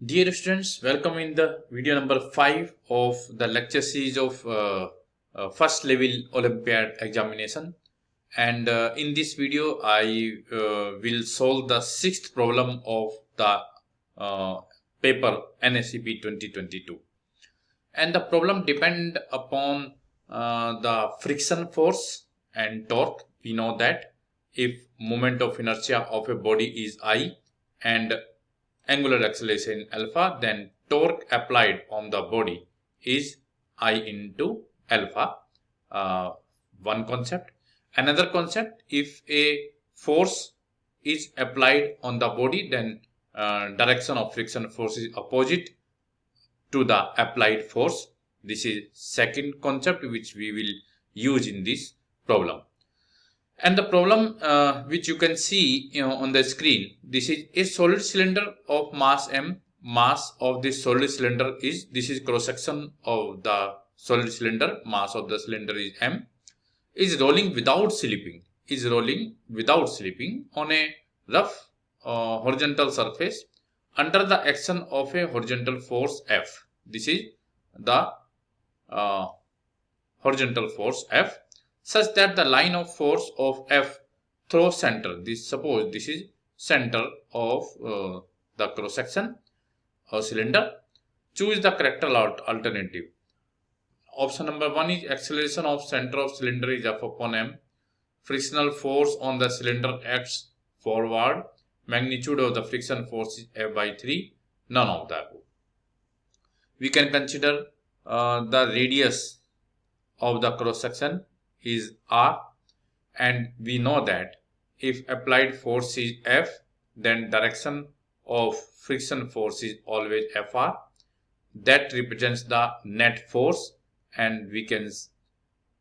Dear students, welcome in the video number 5 of the lecture series of first level Olympiad examination. And in this video, I will solve the 6th problem of the paper NSEP 2022. And the problem depend upon the friction force and torque. We know that if moment of inertia of a body is I and angular acceleration alpha, then torque applied on the body is I into alpha. One concept. Another concept, if a force is applied on the body, then direction of friction force is opposite to the applied force. This is second concept which we will use in this problem. And the problem which you can see on the screen, this is a solid cylinder of mass m. Mass of this solid cylinder is, this is cross section of the solid cylinder, mass of the cylinder is m, is rolling without slipping, on a rough horizontal surface under the action of a horizontal force F. This is the horizontal force F, such that the line of force of F through center. Suppose this is center of the cross section or cylinder. Choose the correct alternative. Option number 1 is acceleration of center of cylinder is F upon m. Frictional force on the cylinder acts forward. Magnitude of the friction force is F by 3. None of the above. We can consider the radius of the cross section is r, and we know that if applied force is F, then direction of friction force is always Fr. That represents the net force, and we can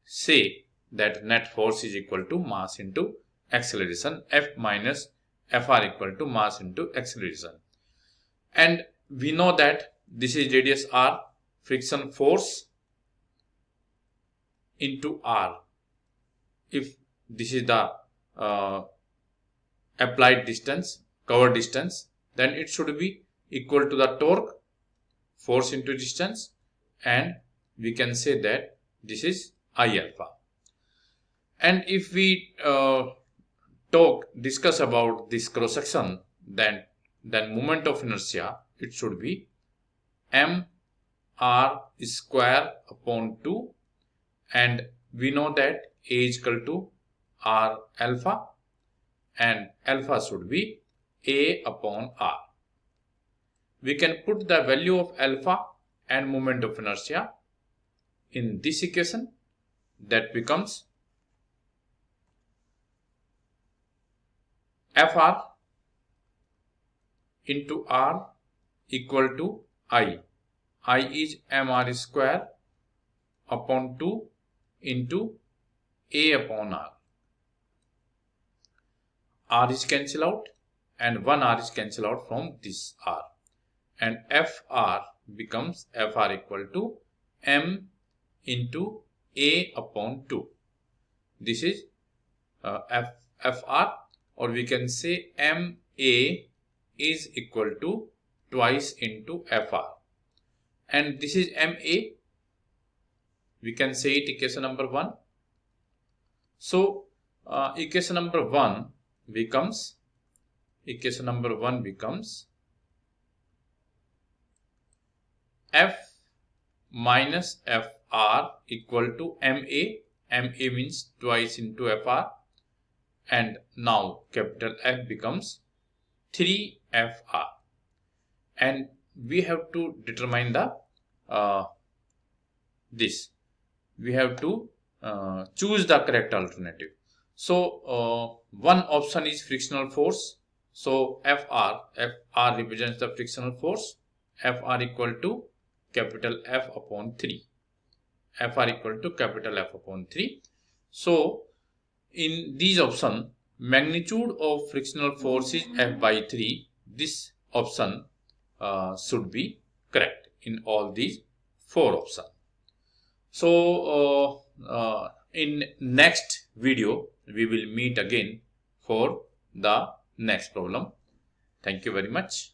say that net force is equal to mass into acceleration. F minus Fr equal to mass into acceleration. And we know that this is radius r, friction force into r. If this is the applied distance, cover distance, then it should be equal to the torque, force into distance, and we can say that this is I alpha. And if we discuss about this cross section, then moment of inertia, it should be m r square upon 2, and we know that A is equal to r alpha, and alpha should be A upon r. We can put the value of alpha and moment of inertia in this equation. That becomes Fr into r equal to I. I is mr square upon 2 into A upon r. R is cancelled out and 1 r is cancelled out from this r, and Fr becomes Fr equal to m into A upon 2. This is Fr, or we can say ma is equal to twice into Fr, and this is ma. We can say it equation number 1. So equation number 1 becomes F minus Fr equal to ma. Ma means twice into Fr, and now capital F becomes 3Fr, and we have to determine the we have to choose the correct alternative. So one option is frictional force. So Fr represents the frictional force. Fr equal to capital F upon 3. Fr equal to capital F upon 3. So in these options, magnitude of frictional force is F by 3. This option should be correct in all these 4 options. So in next video we will meet again for the next problem. Thank you very much.